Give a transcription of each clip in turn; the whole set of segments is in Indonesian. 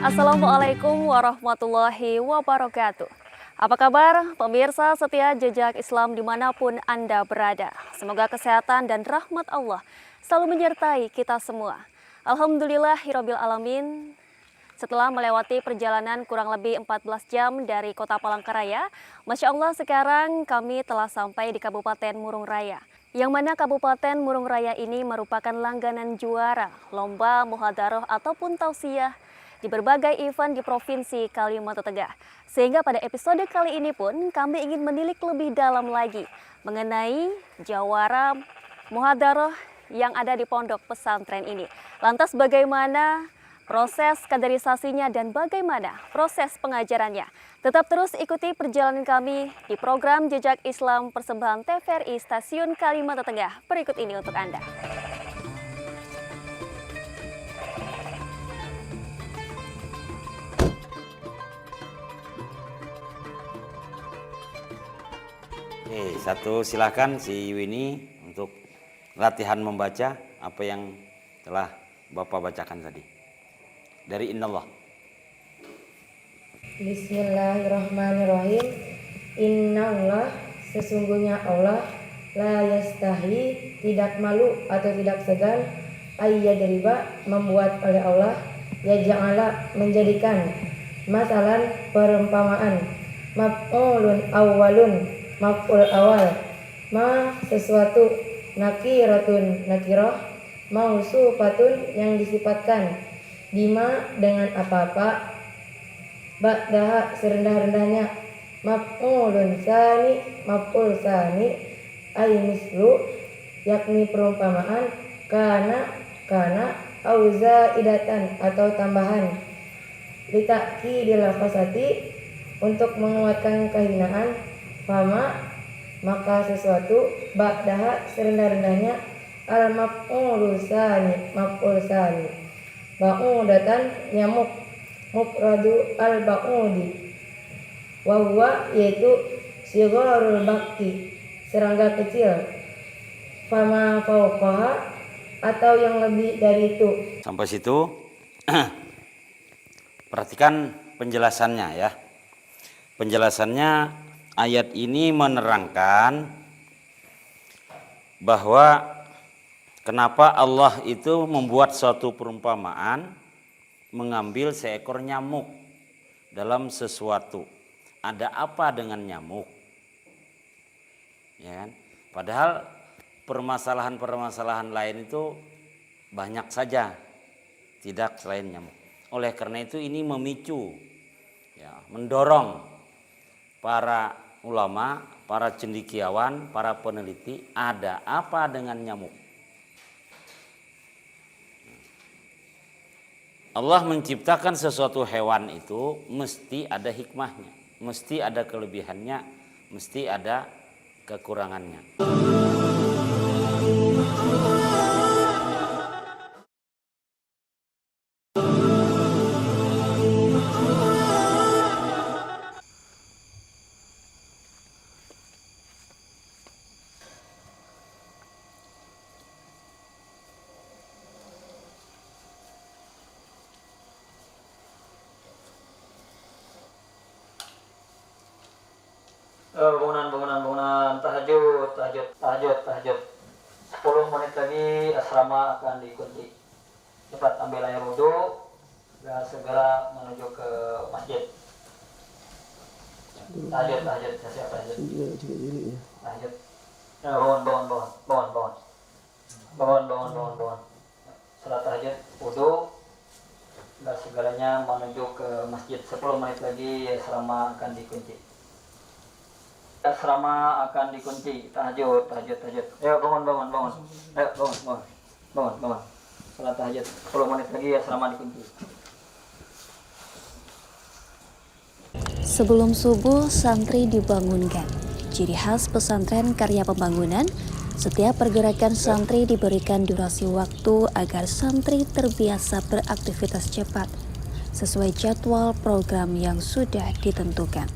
Assalamualaikum warahmatullahi wabarakatuh. Apa kabar pemirsa setia Jejak Islam dimanapun Anda berada? Semoga kesehatan dan rahmat Allah selalu menyertai kita semua. Alhamdulillahirabbil alamin. Setelah melewati perjalanan kurang lebih 14 jam dari kota Palangkaraya, Masya Allah sekarang kami telah sampai di Kabupaten Murung Raya. Yang mana Kabupaten Murung Raya ini merupakan langganan juara lomba muhadharah ataupun tausiah di berbagai event di Provinsi Kalimantan Tengah. Sehingga pada episode kali ini pun kami ingin menilik lebih dalam lagi mengenai jawara muhadharah yang ada di pondok pesantren ini. Lantas bagaimana proses kaderisasinya dan bagaimana proses pengajarannya? Tetap terus ikuti perjalanan kami di program Jejak Islam persembahan TVRI Stasiun Kalimantan Tengah berikut ini untuk Anda. Oke, satu silakan si Winnie untuk latihan membaca apa yang telah Bapak bacakan tadi. Dari Innallah. Bismillahirrahmanirrahim. Innallah, sesungguhnya Allah, la yastahi, tidak malu atau tidak segan, ayyadriba, membuat oleh Allah, yaj'ala, menjadikan, masalan, perumpamaan, maf'ulun awwalun, maf'ul awal, ma, sesuatu, nakiratun, nakirah, mausufatun, yang disifatkan, bima, dengan apa-apa, ba'daha, serendah-rendahnya, maf'ulun sani, maf'ul sani, ay mislu, yakni perumpamaan, kana, auza idatan, atau tambahan, litaki dilafasati, untuk menguatkan kehinaan, fama, maka sesuatu, ba'daha, serendah-rendahnya, al maf'ul sani, maf'ul sani, ba'udatan, nyamuk, mufradu al ba'udi, wahwa, yaitu sigharul bakti, serangga kecil, fama fauqaha, atau yang lebih dari itu. Sampai situ. Perhatikan penjelasannya ya. Penjelasannya, ayat ini menerangkan bahwa kenapa Allah itu membuat suatu perumpamaan mengambil seekor nyamuk dalam sesuatu. Ada apa dengan nyamuk? Ya kan? Padahal permasalahan-permasalahan lain itu banyak saja, tidak selain nyamuk. Oleh karena itu ini memicu, ya, mendorong para ulama, para cendekiawan, para peneliti, ada apa dengan nyamuk? Allah menciptakan sesuatu hewan itu mesti ada hikmahnya, mesti ada kelebihannya, mesti ada kekurangannya. Bangunan, tahajud. 10 menit lagi asrama akan dikunci. Cepat ambil air wudhu dan segera menuju ke masjid. Tahajud, siap tahajud. Tahajud. Bangun. Salat tahajud, wudhu dan segalanya menuju ke masjid. 10 menit lagi asrama akan dikunci. Asrama akan dikunci. Tahajud. Ayo bangun. Ayo bangun. Salat tahajud. 10 menit lagi asrama dikunci. Sebelum subuh, santri dibangunkan. Ciri khas pesantren karya pembangunan, setiap pergerakan santri diberikan durasi waktu agar santri terbiasa beraktivitas cepat sesuai jadwal program yang sudah ditentukan.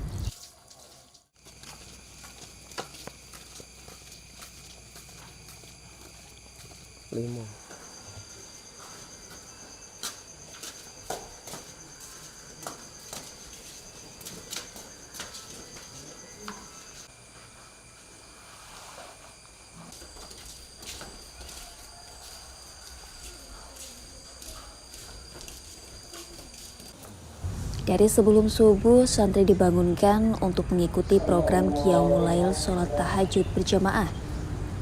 Dari sebelum subuh, santri dibangunkan untuk mengikuti program Qiyamul Lail sholat tahajud berjamaah.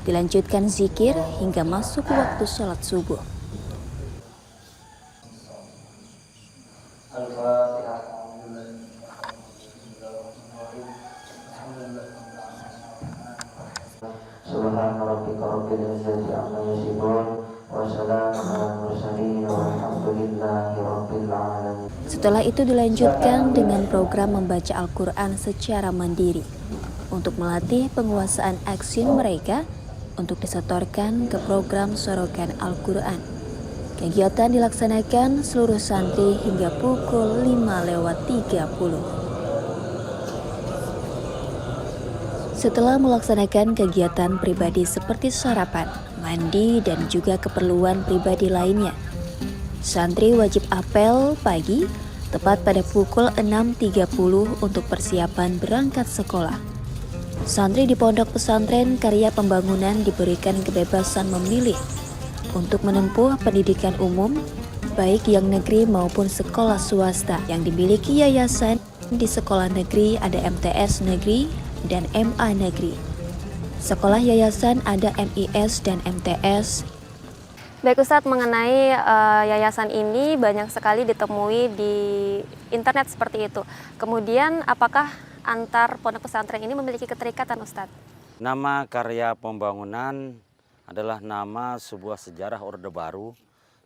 Dilanjutkan zikir hingga masuk waktu sholat subuh. Subhana rabbika rabbil izzati amma yasifun wa salamun alal mursalin walhamdulillahi rabbil alamin. Setelah itu dilanjutkan dengan program membaca Al-Quran secara mandiri untuk melatih penguasaan aksin mereka untuk disetorkan ke program sorokan Al-Quran. Kegiatan dilaksanakan seluruh santri hingga pukul 5:30. Setelah melaksanakan kegiatan pribadi seperti sarapan, mandi, dan juga keperluan pribadi lainnya, santri wajib apel pagi tepat pada pukul 6.30 untuk persiapan berangkat sekolah. Santri di Pondok Pesantren Karya Pembangunan diberikan kebebasan memilih untuk menempuh pendidikan umum, baik yang negeri maupun sekolah swasta yang dimiliki yayasan. Di sekolah negeri ada MTS negeri dan MA negeri. Sekolah yayasan ada MIS dan MTS. Baik Ustadz, mengenai yayasan ini banyak sekali ditemui di internet seperti itu. Kemudian apakah antar pondok pesantren ini memiliki keterikatan Ustadz? Nama Karya Pembangunan adalah nama sebuah sejarah Orde Baru,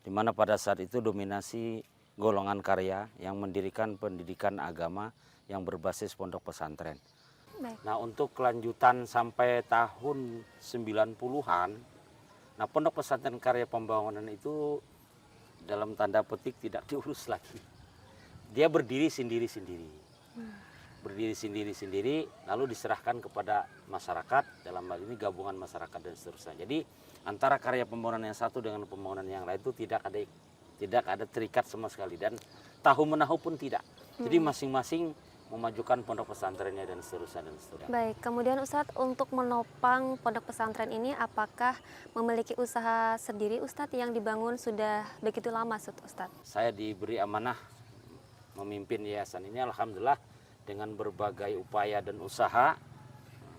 di mana pada saat itu dominasi golongan karya yang mendirikan pendidikan agama yang berbasis pondok pesantren. Baik. Nah, untuk kelanjutan sampai tahun 90-an, nah Pondok Pesantren Karya Pembangunan itu dalam tanda petik tidak diurus lagi. Dia berdiri sendiri-sendiri. Berdiri sendiri-sendiri, lalu diserahkan kepada masyarakat, dalam hal ini gabungan masyarakat dan seterusnya. Jadi antara karya pembangunan yang satu dengan pembangunan yang lain itu tidak ada terikat sama sekali, dan tahu-menahu pun tidak. Jadi masing-masing memajukan pondok pesantrennya dan seterusnya dan seterusnya. Baik, kemudian Ustadz, untuk menopang pondok pesantren ini apakah memiliki usaha sendiri Ustadz yang dibangun sudah begitu lama Ustadz? Saya diberi amanah memimpin yayasan ini, alhamdulillah dengan berbagai upaya dan usaha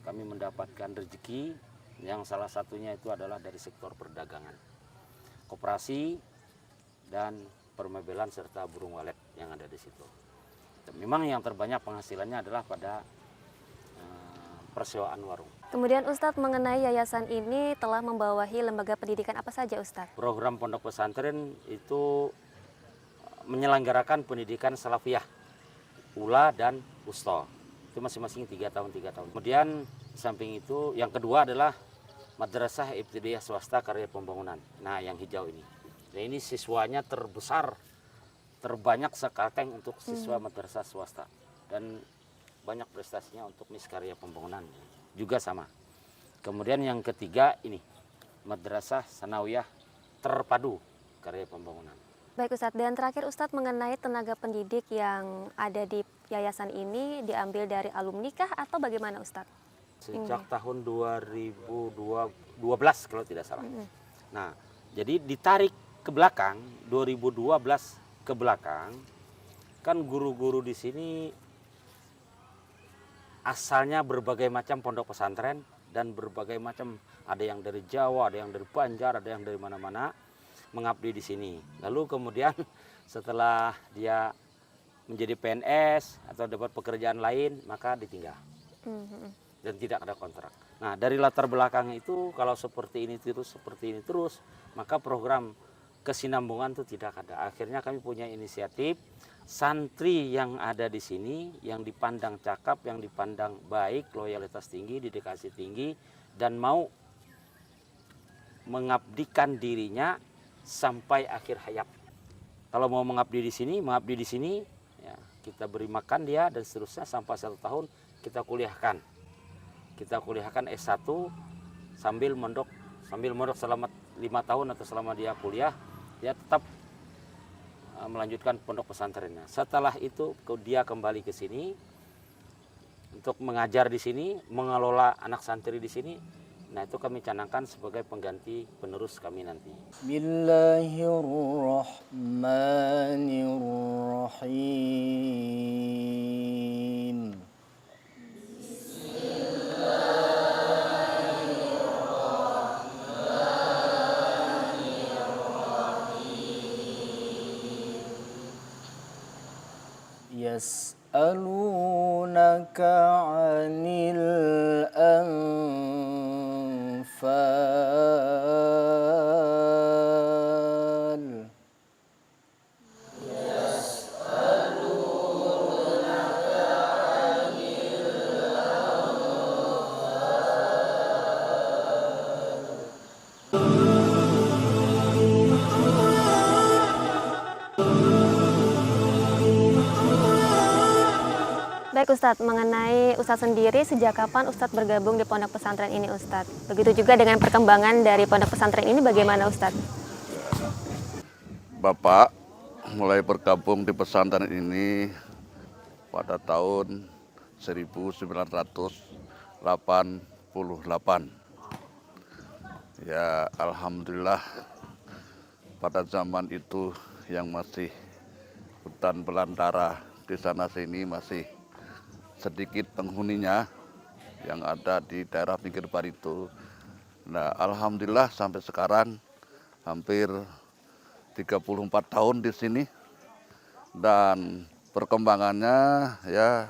kami mendapatkan rezeki, yang salah satunya itu adalah dari sektor perdagangan, koperasi dan permobilan serta burung walet yang ada di situ. Memang yang terbanyak penghasilannya adalah pada persewaan warung. Kemudian Ustadz, mengenai yayasan ini telah membawahi lembaga pendidikan apa saja Ustadz? Program pondok pesantren itu menyelenggarakan pendidikan salafiyah, ula dan wusta. Itu masing-masing 3 tahun. Kemudian di samping itu yang kedua adalah Madrasah Ibtidaiyah Swasta Karya Pembangunan. Nah, yang hijau ini. Nah, ini siswanya terbanyak sekalteng untuk siswa madrasah swasta, dan banyak prestasinya untuk Miss Karya Pembangunan juga sama. Kemudian yang ketiga ini Madrasah Sanawiyah Terpadu Karya Pembangunan. Baik Ustadz, dan terakhir Ustadz, mengenai tenaga pendidik yang ada di yayasan ini diambil dari alumni kah atau bagaimana Ustadz? Sejak tahun 2012 kalau tidak salah. Nah, jadi ditarik ke belakang 2012 ke belakang, kan guru-guru di sini asalnya berbagai macam pondok pesantren dan berbagai macam, ada yang dari Jawa, ada yang dari Banjar, ada yang dari mana-mana mengabdi di sini. Lalu kemudian setelah dia menjadi PNS atau dapat pekerjaan lain, maka ditinggal dan tidak ada kontrak. Nah, dari latar belakang itu kalau seperti ini terus, maka program kesinambungan itu tidak ada. Akhirnya kami punya inisiatif, santri yang ada di sini yang dipandang cakap, yang dipandang baik, loyalitas tinggi, dedikasi tinggi, dan mau mengabdikan dirinya sampai akhir hayat. Kalau mau mengabdi di sini, ya, kita beri makan dia dan seterusnya sampai 1 tahun kita kuliahkan. Kita kuliahkan S1 sambil mondok selama 5 tahun atau selama dia kuliah, dia tetap melanjutkan pondok pesantrennya. Setelah itu dia kembali ke sini untuk mengajar di sini, mengelola anak santri di sini. Nah, itu kami canangkan sebagai pengganti penerus kami nanti. Bismillahirrahmanirrahim. Yas'alunaka 'anil anfal. Baik Ustadz, mengenai Ustadz sendiri, sejak kapan Ustadz bergabung di pondok pesantren ini Ustadz? Begitu juga dengan perkembangan dari pondok pesantren ini bagaimana Ustadz? Bapak mulai bergabung di pesantren ini pada tahun 1988. Ya, alhamdulillah pada zaman itu yang masih hutan belantara, di sana sini masih sedikit penghuninya yang ada di daerah pinggir Barito. Nah, alhamdulillah sampai sekarang hampir 34 tahun di sini, dan perkembangannya ya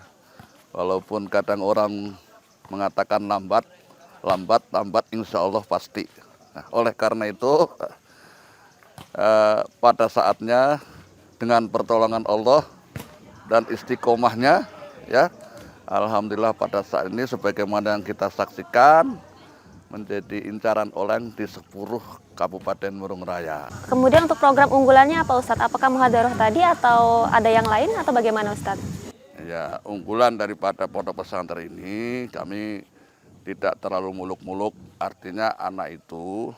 walaupun kadang orang mengatakan lambat insya Allah pasti. Nah, oleh karena itu pada saatnya dengan pertolongan Allah dan istiqomahnya ya, alhamdulillah pada saat ini sebagaimana yang kita saksikan menjadi incaran oleng di 10 Kabupaten Murung Raya. Kemudian untuk program unggulannya apa Ustadz? Apakah muhadharah tadi atau ada yang lain atau bagaimana Ustadz? Ya, unggulan daripada pondok pesantren ini kami tidak terlalu muluk-muluk, artinya anak itu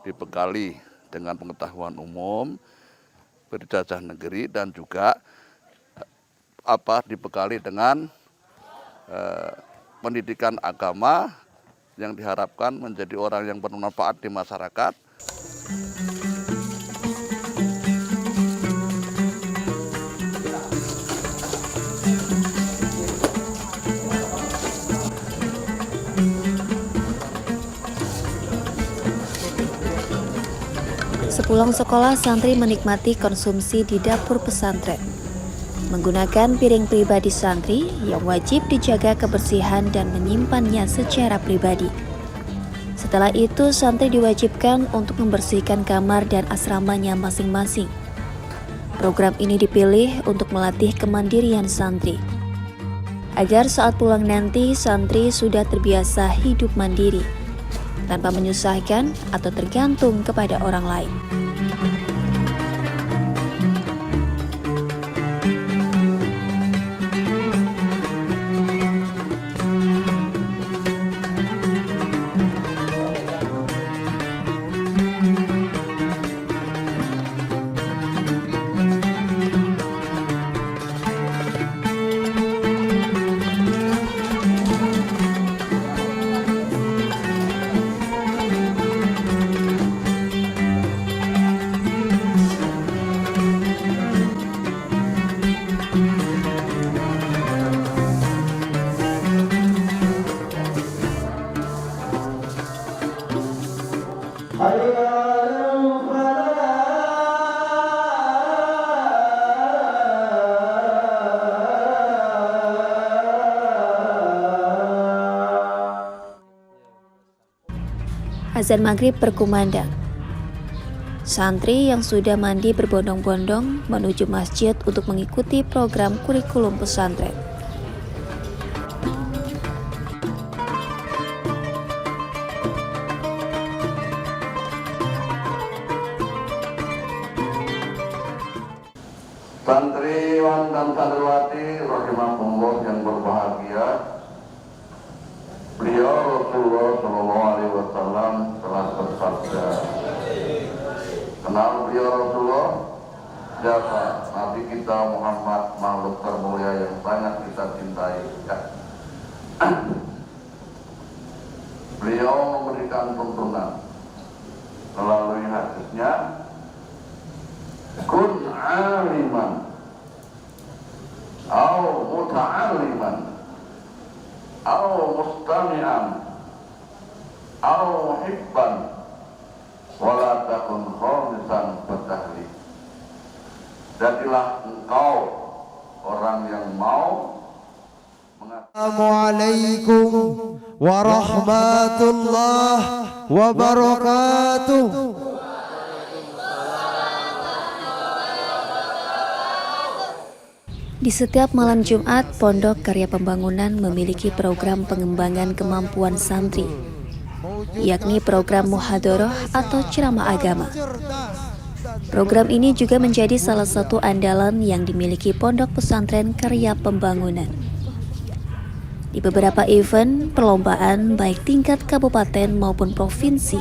dibekali dengan pengetahuan umum, berijazah negeri, dan juga dibekali dengan pendidikan agama yang diharapkan menjadi orang yang bermanfaat di masyarakat. Sepulang sekolah, santri menikmati konsumsi di dapur pesantren. Menggunakan piring pribadi santri yang wajib dijaga kebersihan dan menyimpannya secara pribadi. Setelah itu, santri diwajibkan untuk membersihkan kamar dan asramanya masing-masing. Program ini dipilih untuk melatih kemandirian santri, agar saat pulang nanti santri sudah terbiasa hidup mandiri, tanpa menyusahkan atau tergantung kepada orang lain. Azan maghrib berkumandang. Santri yang sudah mandi berbondong-bondong menuju masjid untuk mengikuti program kurikulum pesantren. Santriwan dan santriwati rahimahullah yang berbahagia, beliau Rasulullah SAW telah bersabda, kenal beliau Rasulullah? Siapa? Nabi kita Muhammad, makhluk termulia yang sangat kita cintai. Ya. beliau memberikan tuntunan melalui hadisnya, kun aliman au muta'alliman au mustami'an au muhibban wala takun khamisan fatahli. Jadilah engkau orang yang mau Assalamualaikum warahmatullahi wabarakatuh. Di setiap malam Jumat, Pondok Karya Pembangunan memiliki program pengembangan kemampuan santri, yakni program muhadharah atau ceramah agama. Program ini juga menjadi salah satu andalan yang dimiliki Pondok Pesantren Karya Pembangunan. Di beberapa event, perlombaan baik tingkat kabupaten maupun provinsi,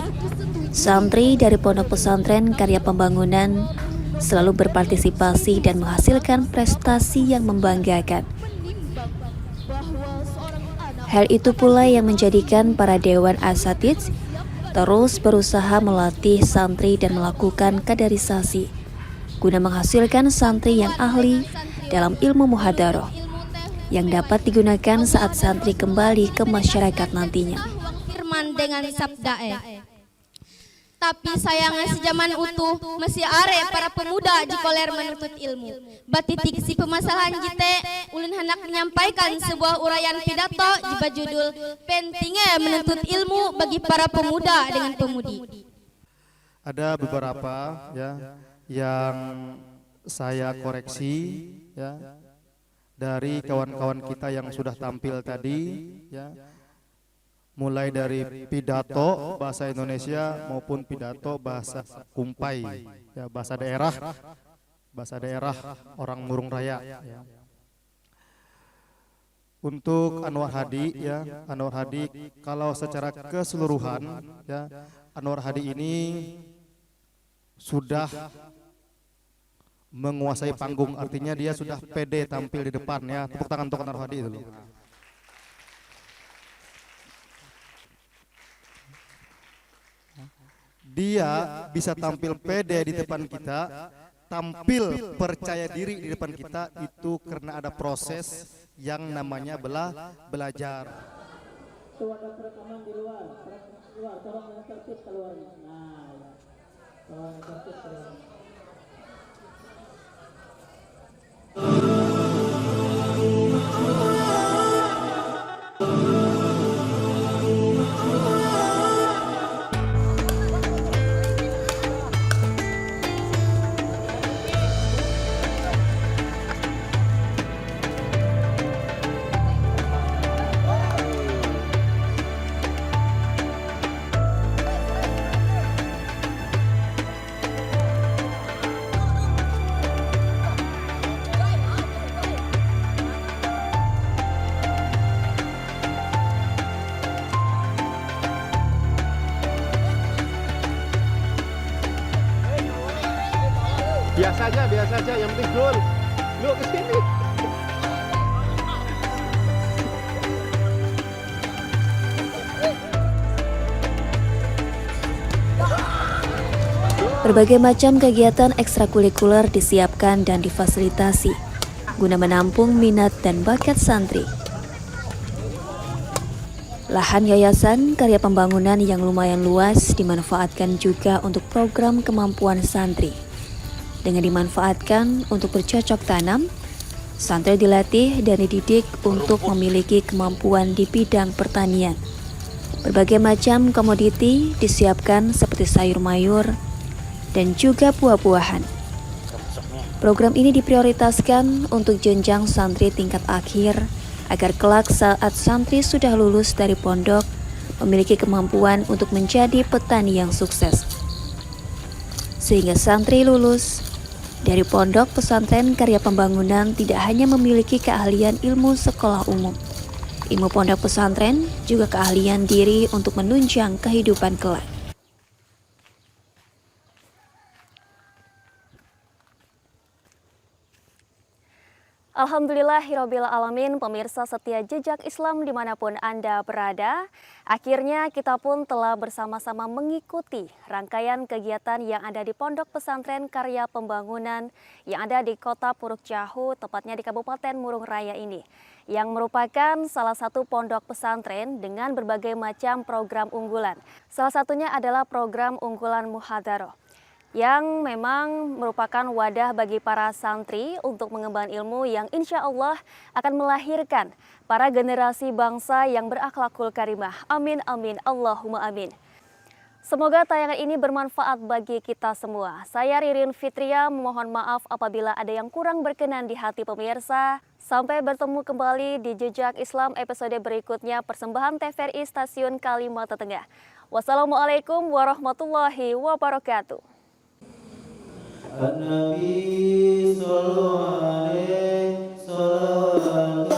santri dari Pondok Pesantren Karya Pembangunan selalu berpartisipasi dan menghasilkan prestasi yang membanggakan. Hal itu pula yang menjadikan para Dewan Asatidz terus berusaha melatih santri dan melakukan kaderisasi guna menghasilkan santri yang ahli dalam ilmu muhadharah yang dapat digunakan saat santri kembali ke masyarakat nantinya. Firman dengan sabda tapi sayangnya sejaman utuh masih are para pemuda jikoler menuntut ilmu. Batitik si pemasalahan jite ulun hendak menyampaikan sebuah uraian pidato jiba judul pentingnya menuntut ilmu bagi para pemuda dengan pemudi. Ada beberapa ya yang saya koreksi ya dari kawan-kawan kita yang sudah tampil tadi ya. Mulai dari pidato bahasa Indonesia maupun pidato bahasa Kumpai, ya, bahasa daerah orang Murung Raya. Ya. Untuk Anwar Hadi, ya, Anwar Hadi kalau secara keseluruhan, ya, Anwar Hadi ini sudah menguasai panggung, artinya dia sudah pede tampil di depan, ya. Tepuk tangan untuk Anwar Hadi dulu. Dia bisa tampil pede di depan kita, tampil percaya diri di depan kita, itu karena ada proses yang namanya belajar. Ada perekaman di luar, tolong yang tertib keluarnya. Nah, ya. Tolong yang tertib keluarnya. Biasa aja, yang penting gol. Lu kesini. Berbagai macam kegiatan ekstrakurikuler disiapkan dan difasilitasi guna menampung minat dan bakat santri. Lahan Yayasan Karya Pembangunan yang lumayan luas dimanfaatkan juga untuk program kemampuan santri. Dengan dimanfaatkan untuk bercocok tanam, santri dilatih dan dididik untuk memiliki kemampuan di bidang pertanian. Berbagai macam komoditi disiapkan seperti sayur mayur dan juga buah-buahan. Program ini diprioritaskan untuk jenjang santri tingkat akhir agar kelak saat santri sudah lulus dari pondok memiliki kemampuan untuk menjadi petani yang sukses. Sehingga santri lulus dari Pondok Pesantren Karya Pembangunan tidak hanya memiliki keahlian ilmu sekolah umum, ilmu pondok pesantren juga keahlian diri untuk menunjang kehidupan kelak. Alhamdulillahirabbil alamin, pemirsa setia Jejak Islam dimanapun Anda berada. Akhirnya kita pun telah bersama-sama mengikuti rangkaian kegiatan yang ada di Pondok Pesantren Karya Pembangunan yang ada di Kota Puruk Jahu, tepatnya di Kabupaten Murung Raya ini, yang merupakan salah satu pondok pesantren dengan berbagai macam program unggulan. Salah satunya adalah program unggulan Muhadzaroh, yang memang merupakan wadah bagi para santri untuk mengembangkan ilmu yang insya Allah akan melahirkan para generasi bangsa yang berakhlakul karimah. Amin, amin, Allahumma amin. Semoga tayangan ini bermanfaat bagi kita semua. Saya Ririn Fitria memohon maaf apabila ada yang kurang berkenan di hati pemirsa. Sampai bertemu kembali di Jejak Islam episode berikutnya, persembahan TVRI Stasiun Kalimantan Tengah. Wassalamualaikum warahmatullahi wabarakatuh. An-Nabi sallallahu alaihi wasallam.